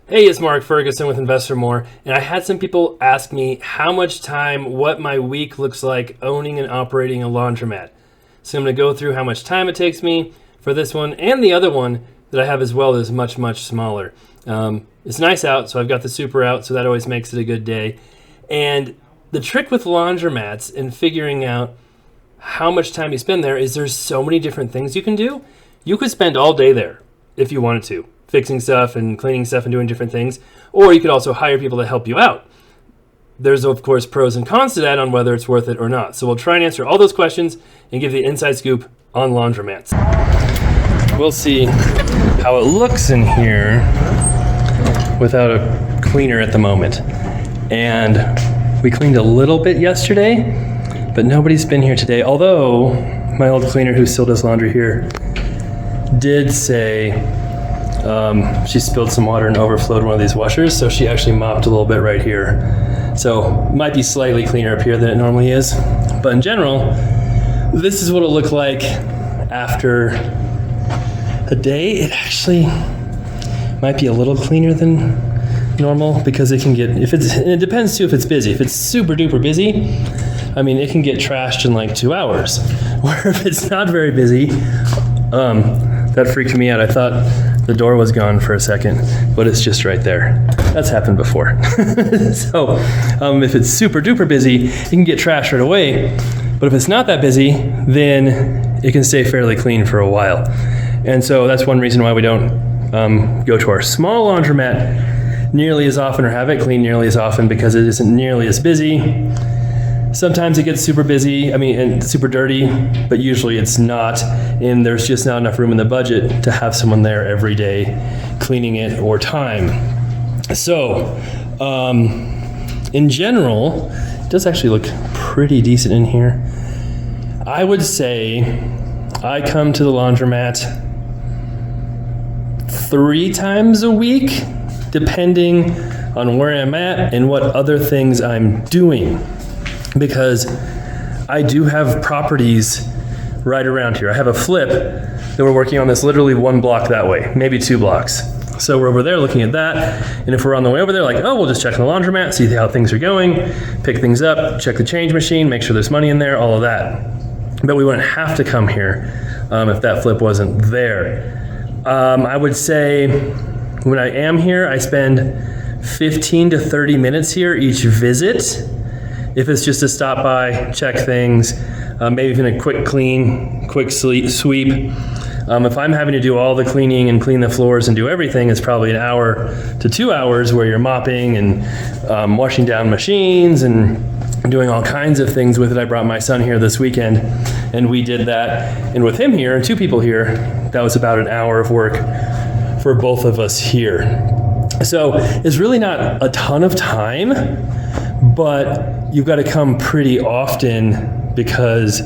Hey, it's Mark Ferguson with Investor More, and I had some people ask me how much time, what my week looks like owning and operating a laundromat. So I'm going to go through how much time it takes me for this one, and the other one that I have as well is much, much smaller. It's nice out, so I've got the super out, so that always makes it a good day. And the trick with laundromats and figuring out how much time you spend there is there's so many different things you can do. You could spend all day there if you wanted to, fixing stuff and cleaning stuff and doing different things, or you could also hire people to help you out. There's, of course, pros and cons to that on whether it's worth it or not. So we'll try and answer all those questions and give the inside scoop on laundromats. We'll see how it looks in here without a cleaner at the moment. And we cleaned a little bit yesterday, but nobody's been here today, although my old cleaner who still does laundry here did say she spilled some water and overflowed one of these washers, so she actually mopped a little bit right here. So might be slightly cleaner up here than it normally is. But in general, this is what it'll look like after a day. It actually might be a little cleaner than normal because it can get, and it depends too if it's busy. If it's super duper busy, I mean, it can get trashed in like 2 hours. Or if it's not very busy, that freaked me out. I thought the door was gone for a second, but it's just right there. That's happened before. So if it's super duper busy, it can get trashed right away. But if it's not that busy, then it can stay fairly clean for a while. And so that's one reason why we don't go to our small laundromat nearly as often or have it cleaned nearly as often, because it isn't nearly as busy. Sometimes it gets super busy, and super dirty, but usually it's not, and there's just not enough room in the budget to have someone there every day cleaning it or time. So, in general, it does actually look pretty decent in here. I would say I come to the laundromat 3 times a week, depending on where I'm at and what other things I'm doing. Because I do have properties right around here. I have a flip that we're working on that's literally 1 block that way, maybe 2 blocks. So we're over there looking at that, and if we're on the way over there, we'll just check the laundromat, see how things are going, pick things up, check the change machine, make sure there's money in there, all of that. But we wouldn't have to come here if that flip wasn't there. I would say when I am here, I spend 15 to 30 minutes here each visit. If it's just to stop by, check things, maybe even a quick clean, quick sweep. If I'm having to do all the cleaning and clean the floors and do everything, it's probably 1 hour to 2 hours where you're mopping and washing down machines and doing all kinds of things with it. I brought my son here this weekend and we did that. And with him here and 2 people here, that was about 1 hour of work for both of us here. So it's really not a ton of time, but you've got to come pretty often because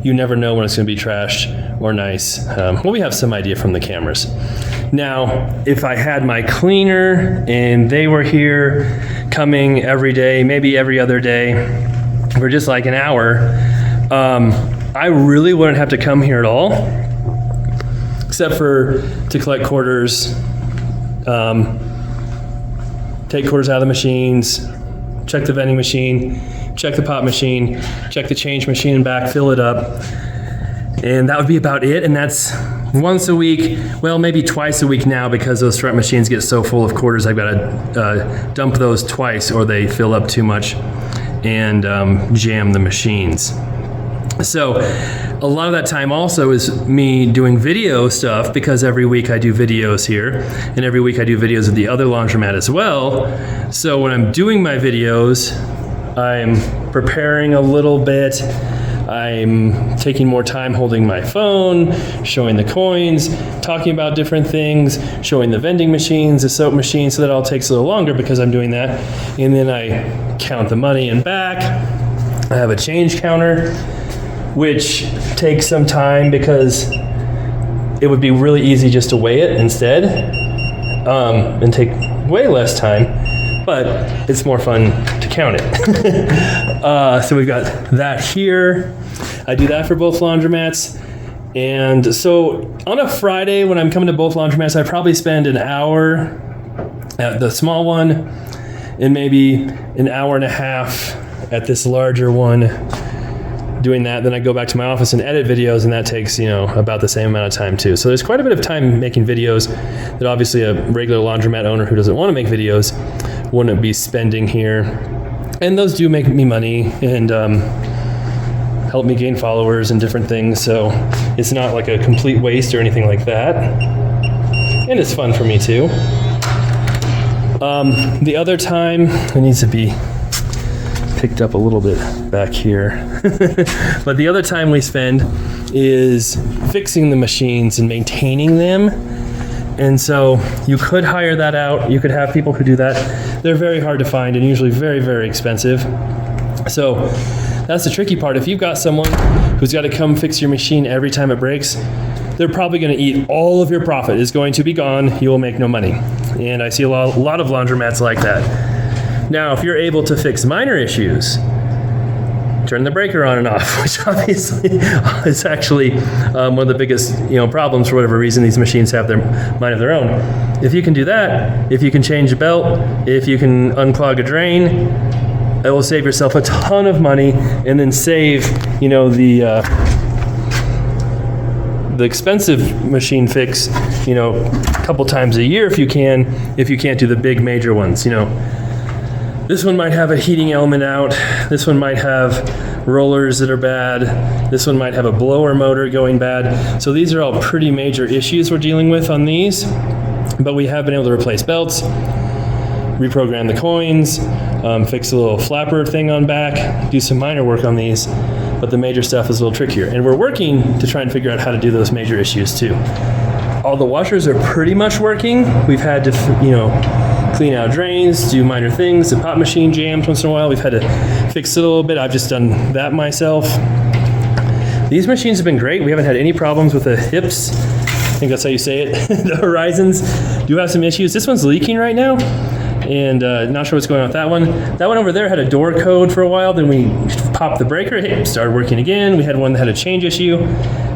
you never know when it's going to be trashed or nice. We have some idea from the cameras. Now, if I had my cleaner and they were here coming every day, maybe every other day, for just like 1 hour, I really wouldn't have to come here at all, except for to collect quarters, take quarters out of the machines, check the vending machine, check the pop machine, check the change machine and back, fill it up. And that would be about it. And that's once a week, well, maybe twice a week now, because those front machines get so full of quarters, I've got to dump those twice or they fill up too much and jam the machines. So a lot of that time also is me doing video stuff, because every week I do videos here and every week I do videos at the other laundromat as well. So when I'm doing my videos, I'm preparing a little bit. I'm taking more time holding my phone, showing the coins, talking about different things, showing the vending machines, the soap machine, so that all takes a little longer because I'm doing that. And then I count the money and back. I have a change counter, which takes some time because it would be really easy just to weigh it instead and take way less time, but it's more fun to count it. So we've got that here. I do that for both laundromats. And so on a Friday when I'm coming to both laundromats, I probably spend 1 hour at the small one, and maybe an hour and a half at this larger one doing that. Then I go back to my office and edit videos, and that takes, about the same amount of time too. So there's quite a bit of time making videos that obviously a regular laundromat owner who doesn't want to make videos wouldn't be spending here. And those do make me money and help me gain followers and different things. So it's not like a complete waste or anything like that. And it's fun for me too. The other time, it needs to be picked up a little bit back here. But the other time we spend is fixing the machines and maintaining them. And so you could hire that out. You could have people who do that. They're very hard to find and usually very, very expensive. So that's the tricky part. If you've got someone who's got to come fix your machine every time it breaks, they're probably going to eat all of your profit. It's going to be gone. You will make no money. And I see a lot of laundromats like that. Now, if you're able to fix minor issues, turn the breaker on and off, which obviously is actually one of the biggest problems for whatever reason. These machines have their mind of their own. If you can do that, if you can change a belt, if you can unclog a drain, it will save yourself a ton of money, and then save the expensive machine fix a couple times a year if you can't do the big major ones. This one might have a heating element out. This one might have rollers that are bad. This one might have a blower motor going bad. So these are all pretty major issues we're dealing with on these. But we have been able to replace belts, reprogram the coins, fix a little flapper thing on back, do some minor work on these. But the major stuff is a little trickier. And we're working to try and figure out how to do those major issues too. All the washers are pretty much working. We've had to, clean out drains, do minor things. The pop machine jams once in a while. We've had to fix it a little bit. I've just done that myself. These machines have been great. We haven't had any problems with the hips. I think that's how you say it. The Horizons do have some issues. This one's leaking right now, and not sure what's going on with that one. That one over there had a door code for a while. Then we popped the breaker, it started working again. We had one that had a change issue,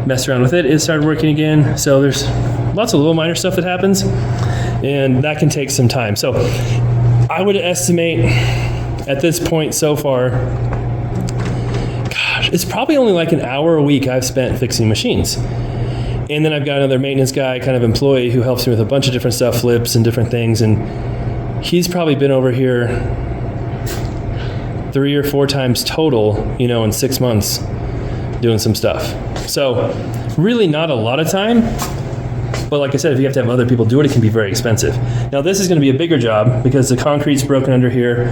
messed around with it, it started working again. So there's lots of little minor stuff that happens, and that can take some time. So I would estimate at this point so far, gosh, it's probably only like an hour a week I've spent fixing machines. And then I've got another maintenance guy, kind of employee, who helps me with a bunch of different stuff, flips and different things. And he's probably been over here 3 or 4 times total, in 6 months doing some stuff. So really not a lot of time. But like I said, if you have to have other people do it, it can be very expensive. Now this is going to be a bigger job because the concrete's broken under here.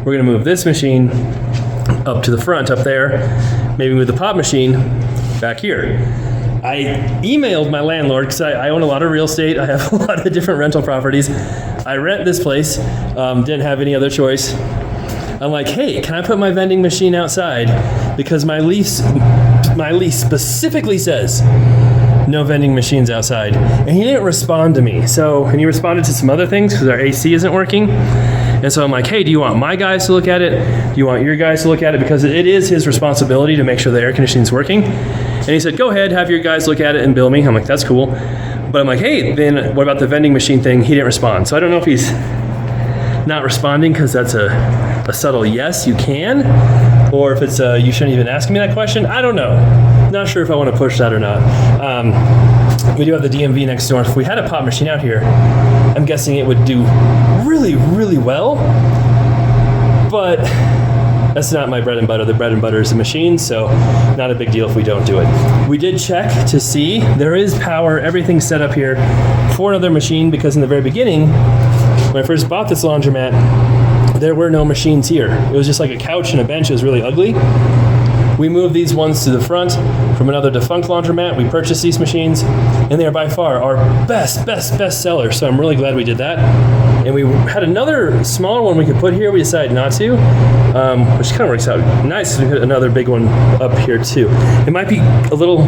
We're going to move this machine up to the front up there. Maybe move the pop machine back here. I emailed my landlord because I own a lot of real estate. I have a lot of different rental properties. I rent this place, didn't have any other choice. I'm like, hey, can I put my vending machine outside? Because my lease specifically says no vending machines outside. And he didn't respond to me. And he responded to some other things because our AC isn't working. And so I'm like, hey, do you want my guys to look at it? Do you want your guys to look at it? Because it is his responsibility to make sure the air conditioning's working. And he said, go ahead, have your guys look at it and bill me. I'm like, that's cool. But I'm like, hey, then what about the vending machine thing? He didn't respond. So I don't know if he's not responding because that's a subtle yes, you can, or if it's you shouldn't even ask me that question. I don't know. Not sure if I want to push that or not. We do have the DMV next door. If we had a pop machine out here, I'm guessing it would do really, really well. But that's not my bread and butter. The bread and butter is the machine, so not a big deal if we don't do it. We did check to see there is power, everything's set up here for another machine, because in the very beginning, when I first bought this laundromat, there were no machines here. It was just like a couch and a bench. It was really ugly. We moved these ones to the front from another defunct laundromat. We purchased these machines, and they are by far our best seller. So I'm really glad we did that. And we had another smaller one we could put here. We decided not to, which kind of works out nice. We put another big one up here too. It might be a little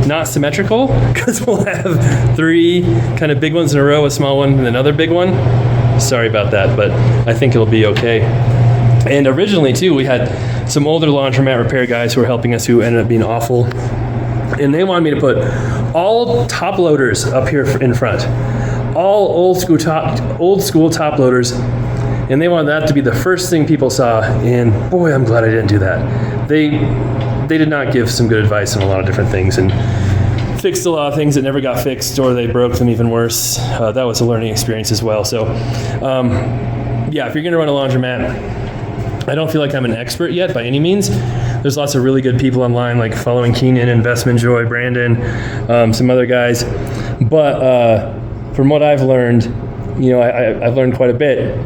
not symmetrical because we'll have 3 kind of big ones in a row, a small one, and another big one. Sorry about that, but I think it'll be okay. And originally too, we had some older laundromat repair guys who were helping us who ended up being awful. And they wanted me to put all top loaders up here in front. all old school top loaders, and they wanted that to be the first thing people saw. And boy, I'm glad I didn't do that. They did not give some good advice on a lot of different things, and fixed a lot of things that never got fixed, or they broke them even worse. That was a learning experience as well. So, yeah, if you're going to run a laundromat, I don't feel like I'm an expert yet by any means. There's lots of really good people online, like following Keenan, Investment Joy, Brandon, some other guys. But from what I've learned, I've learned quite a bit.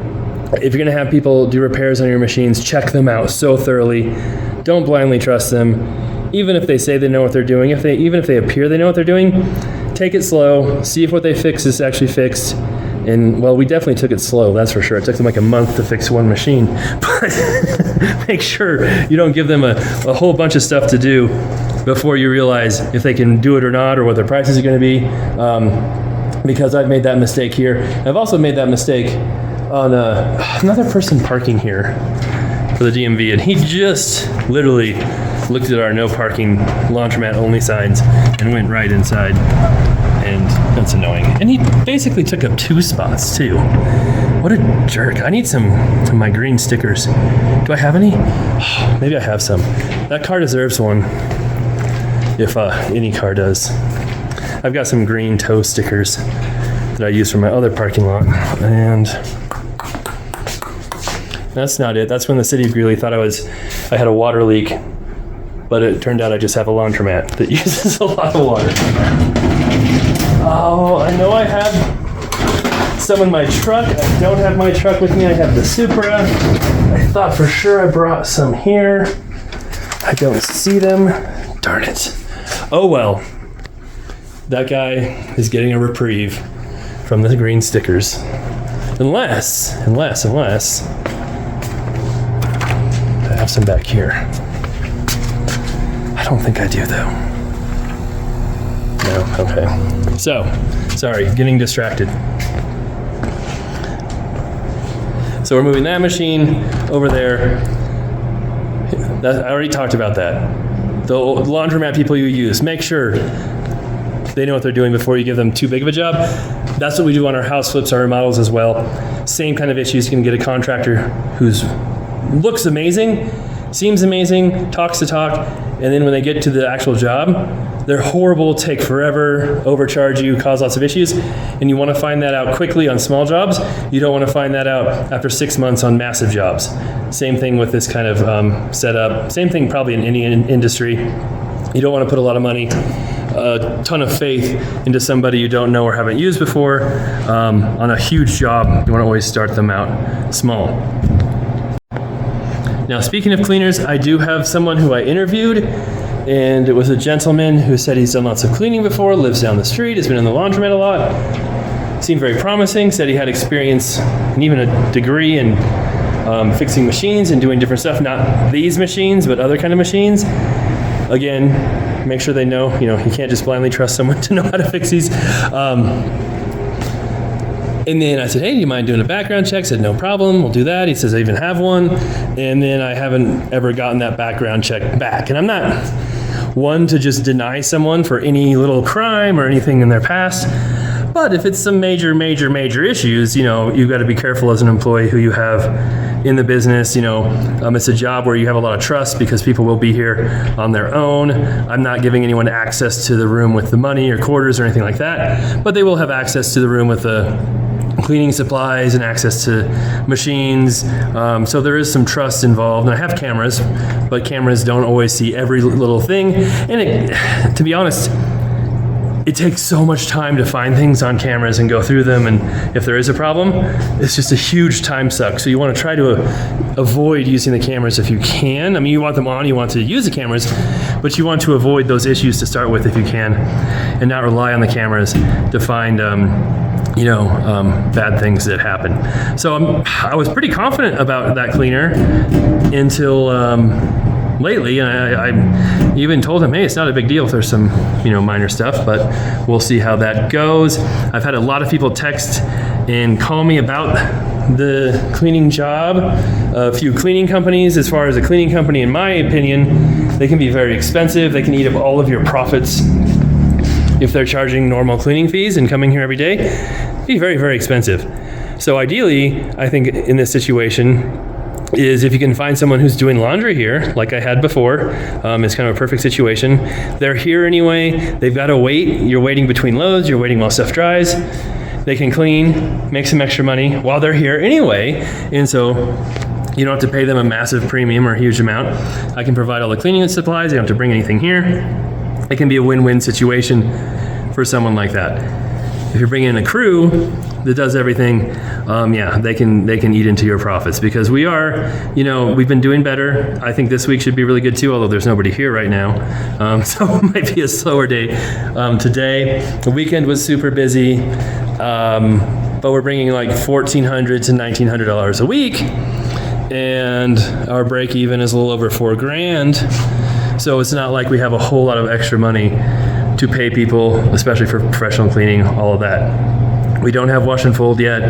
If you're going to have people do repairs on your machines, check them out so thoroughly. Don't blindly trust them. Even if they say they know what they're doing, even if they appear they know what they're doing, take it slow, see if what they fix is actually fixed. And, well, we definitely took it slow, that's for sure. It took them like a month to fix one machine. But make sure you don't give them a whole bunch of stuff to do before you realize if they can do it or not, or what their prices are going to be. Because I've made that mistake here. I've also made that mistake on another person parking here for the DMV, and he just literally looked at our no parking laundromat only signs and went right inside, and that's annoying. And he basically took up 2 spots too. What a jerk. I need some of my green stickers. Do I have any? Maybe I have some. That car deserves one, if any car does. I've got some green toe stickers that I use for my other parking lot, and that's not it. That's when the city of Greeley thought I had a water leak, but it turned out I just have a laundromat that uses a lot of water. Oh, I know I have some in my truck. I don't have my truck with me. I have the Supra. I thought for sure I brought some here. I don't see them. Darn it. Oh well. That guy is getting a reprieve from the green stickers. Unless I have some back here. I don't think I do though. No, okay. So, sorry, getting distracted. So we're moving that machine over there. I already talked about that. The laundromat people you use, make sure they know what they're doing before you give them too big of a job. That's what we do on our house flips, our remodels as well. Same kind of issues. You can get a contractor who's looks amazing, seems amazing, talks the talk, and then when they get to the actual job, they're horrible, take forever, overcharge you, cause lots of issues, and you want to find that out quickly on small jobs. You don't want to find that out after 6 months on massive jobs. Same thing with this kind of setup. Same thing probably in any industry. You don't want to put a lot of money, a ton of faith into somebody you don't know or haven't used before on a huge job. You want to always start them out small. Now, speaking of cleaners, I do have someone who I interviewed, and it was a gentleman who said he's done lots of cleaning before, lives down the street, has been in the laundromat a lot, seemed very promising, said he had experience and even a degree in fixing machines and doing different stuff, not these machines, but other kind of machines. Again, make sure they know, you can't just blindly trust someone to know how to fix these. And then I said, hey, do you mind doing a background check? Said, no problem, we'll do that. He says, I even have one. And then I haven't ever gotten that background check back. And I'm not one to just deny someone for any little crime or anything in their past. But if it's some major issues, you've got to be careful as an employee who you have in the business. It's a job where you have a lot of trust because people will be here on their own. I'm not giving anyone access to the room with the money or quarters or anything like that, but they will have access to the room with the cleaning supplies and access to machines. So there is some trust involved. And I have cameras, but cameras don't always see every little thing. And to be honest, it takes so much time to find things on cameras and go through them, and if there is a problem, it's just a huge time suck. So you want to try to avoid using the cameras if you can. I mean, you want them on, you want to use the cameras, but you want to avoid those issues to start with if you can, and not rely on the cameras to find bad things that happen. So I was pretty confident about that cleaner until lately, and I even told him, hey, it's not a big deal if there's some minor stuff, but we'll see how that goes. I've had a lot of people text and call me about the cleaning job. A few cleaning companies, as far as a cleaning company, in my opinion, they can be very expensive. They can eat up all of your profits if they're charging normal cleaning fees and coming here every day. be very, very expensive. So ideally, I think in this situation is if you can find someone who's doing laundry here, like I had before, it's kind of a perfect situation. They're here anyway, they've got to wait. You're waiting between loads, you're waiting while stuff dries. They can clean, make some extra money while they're here anyway. And so you don't have to pay them a massive premium or a huge amount. I can provide all the cleaning supplies, they don't have to bring anything here. It can be a win-win situation for someone like that. If you're bringing in a crew that does everything, yeah, they can eat into your profits, because we are, we've been doing better. I think this week should be really good too, although there's nobody here right now. So it might be a slower day today. The weekend was super busy, but we're bringing like $1,400 to $1,900 a week, and our break even is a little over $4,000. So it's not like we have a whole lot of extra money to pay people, especially for professional cleaning, all of that. We don't have wash and fold yet.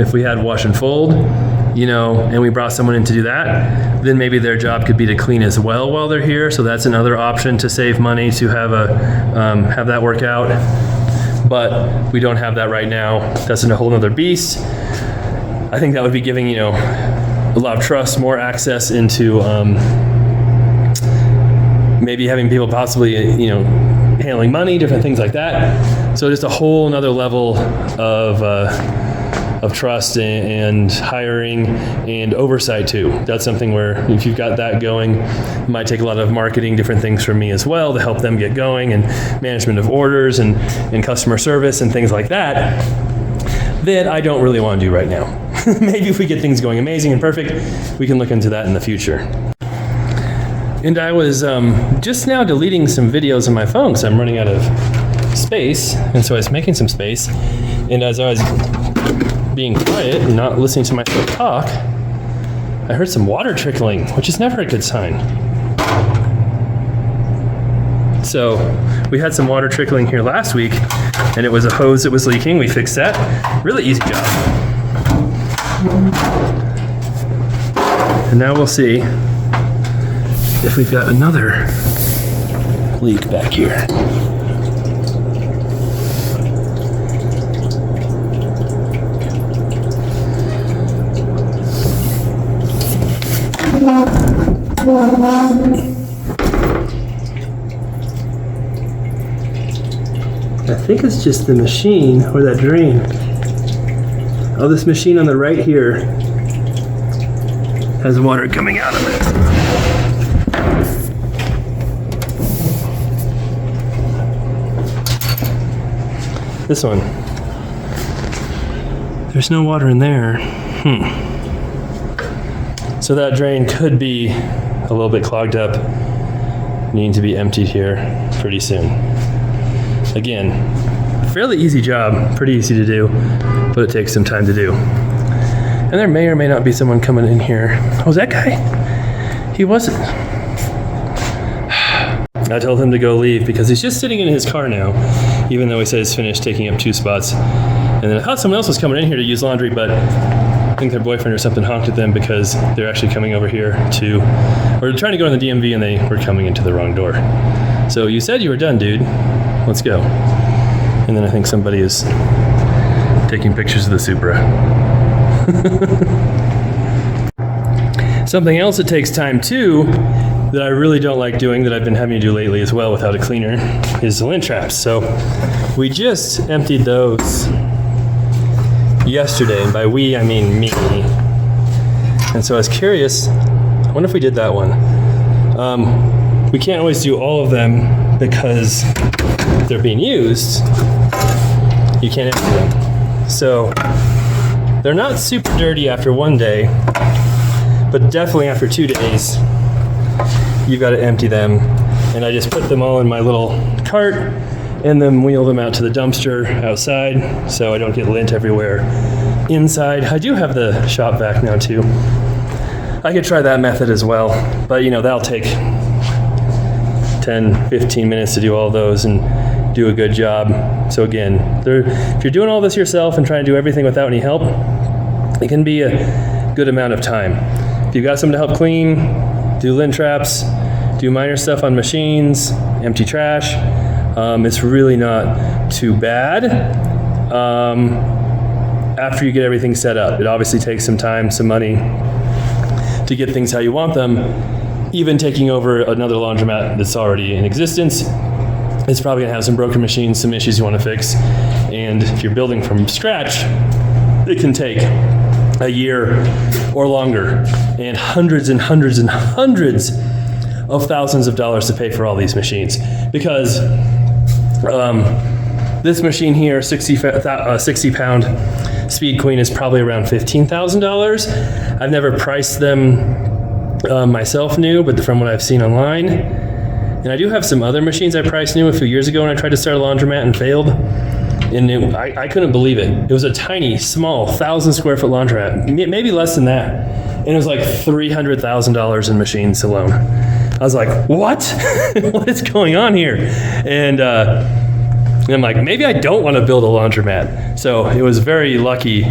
If we had wash and fold, and we brought someone in to do that, then maybe their job could be to clean as well while they're here. So that's another option to save money, to have that work out. But we don't have that right now. That's a whole nother beast. I think that would be giving, a lot of trust, more access into maybe having people possibly, handling money, different things like that. So just a whole nother level of trust and hiring and oversight too. That's something where if you've got that going, it might take a lot of marketing, different things from me as well to help them get going, and management of orders and customer service and things like that I don't really want to do right now. Maybe if we get things going amazing and perfect, we can look into that in the future. And I was just now deleting some videos on my phone because I'm running out of space. And so I was making some space. And as I was being quiet and not listening to myself talk, I heard some water trickling, which is never a good sign. So we had some water trickling here last week, and it was a hose that was leaking. We fixed that. Really easy job. And now we'll see if we've got another leak back here. I think it's just the machine or that drain. Oh, this machine on the right here has water coming out of it. This one. There's no water in there. So that drain could be a little bit clogged up, needing to be emptied here pretty soon. Again, fairly easy job, pretty easy to do, but it takes some time to do. And there may or may not be someone coming in here. Oh, that guy? He wasn't. I told him to go leave because he's just sitting in his car now, even though he said he's finished taking up 2 spots. And then I thought someone else was coming in here to use laundry, but I think their boyfriend or something honked at them because they're actually coming over here or trying to go in the DMV, and they were coming into the wrong door. So you said you were done, dude. Let's go. And then I think somebody is taking pictures of the Supra. Something else that takes time too, that I really don't like doing, that I've been having to do lately as well without a cleaner, is the lint traps. So we just emptied those yesterday, and by we I mean me. And so I was curious, I wonder if we did that one. We can't always do all of them because if they're being used, you can't empty them. So they're not super dirty after 1 day, but definitely after 2 days, you've got to empty them. And I just put them all in my little cart and then wheel them out to the dumpster outside so I don't get lint everywhere inside. I do have the shop vac now too. I could try that method as well, but that'll take 10, 15 minutes to do all those and do a good job. So again, if you're doing all this yourself and trying to do everything without any help, it can be a good amount of time. If you've got someone to help clean, do lint traps, do minor stuff on machines, empty trash, it's really not too bad. after you get everything set up. It obviously takes some time, some money to get things how you want them. Even taking over another laundromat that's already in existence, it's probably gonna have some broken machines, some issues you wanna fix. And if you're building from scratch, it can take a year or longer, and hundreds and hundreds and hundreds of thousands of dollars to pay for all these machines. Because this machine here, 60-pound Speed Queen, is probably around $15,000. I've never priced them myself new, but from what I've seen online. And I do have some other machines I priced new a few years ago when I tried to start a laundromat and failed. And I couldn't believe it. It was a tiny, small, 1,000 square foot laundromat, maybe less than that. And it was like $300,000 in machines alone. I was like, what? What is going on here? And I'm like, maybe I don't want to build a laundromat. So it was very lucky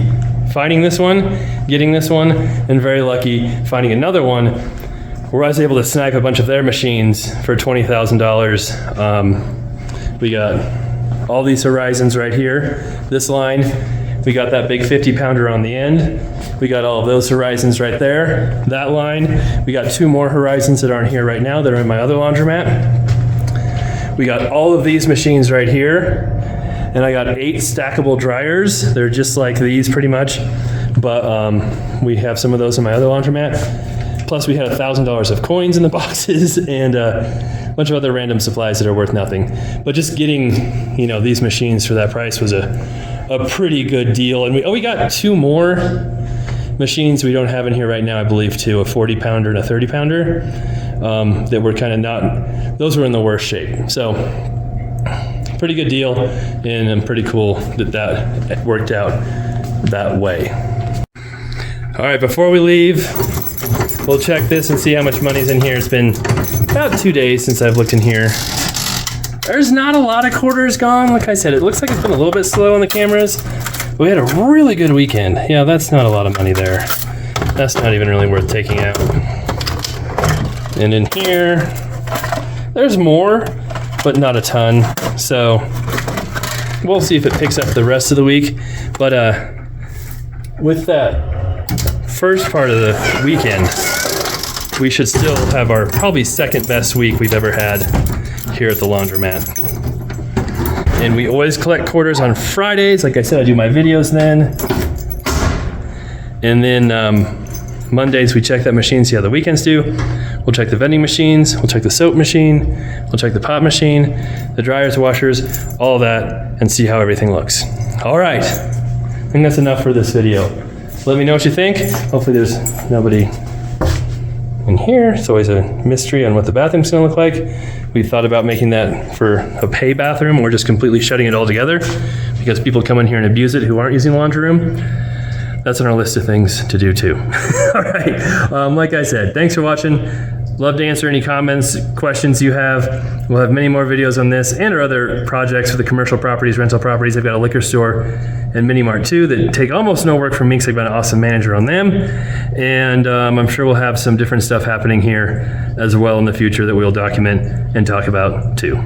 finding this one, getting this one, and very lucky finding another one where I was able to snipe a bunch of their machines for $20,000. We got all these Horizons right here. This line, we got that big 50-pounder on the end. We got all of those Horizons right there. That line, we got 2 more Horizons that aren't here right now that are in my other laundromat. We got all of these machines right here. And I got 8 stackable dryers. They're just like these pretty much, but we have some of those in my other laundromat. Plus we had $1,000 of coins in the boxes and a bunch of other random supplies that are worth nothing. But just getting, these machines for that price was a pretty good deal. And we got 2 more machines we don't have in here right now, I believe, too, a 40-pounder and a 30-pounder that were kind of not, those were in the worst shape. So pretty good deal, and I'm pretty cool that worked out that way. All right, before we leave, we'll check this and see how much money's in here. It's been about 2 days since I've looked in here. There's not a lot of quarters gone. Like I said, it looks like it's been a little bit slow on the cameras. We had a really good weekend. Yeah, that's not a lot of money there. That's not even really worth taking out. And in here, there's more, but not a ton. So we'll see if it picks up the rest of the week. But with that first part of the weekend, we should still have our probably second best week we've ever had here at the laundromat. And we always collect quarters on Fridays. Like I said, I do my videos then. And then Mondays we check that machine, see how the weekends do. We'll check the vending machines, we'll check the soap machine, we'll check the pot machine, the dryers, washers, all that, and see how everything looks. All right, I think that's enough for this video. Let me know what you think. Hopefully there's nobody in here. It's always a mystery on what the bathroom's gonna look like. We thought about making that for a pay bathroom or just completely shutting it all together because people come in here and abuse it who aren't using the laundry room. That's on our list of things to do too. All right, like I said, thanks for watching. Love to answer any comments, questions you have. We'll have many more videos on this and our other projects for the commercial properties, rental properties. I've got a liquor store and mini mart too that take almost no work from me because I've got an awesome manager on them. And I'm sure we'll have some different stuff happening here as well in the future that we'll document and talk about too.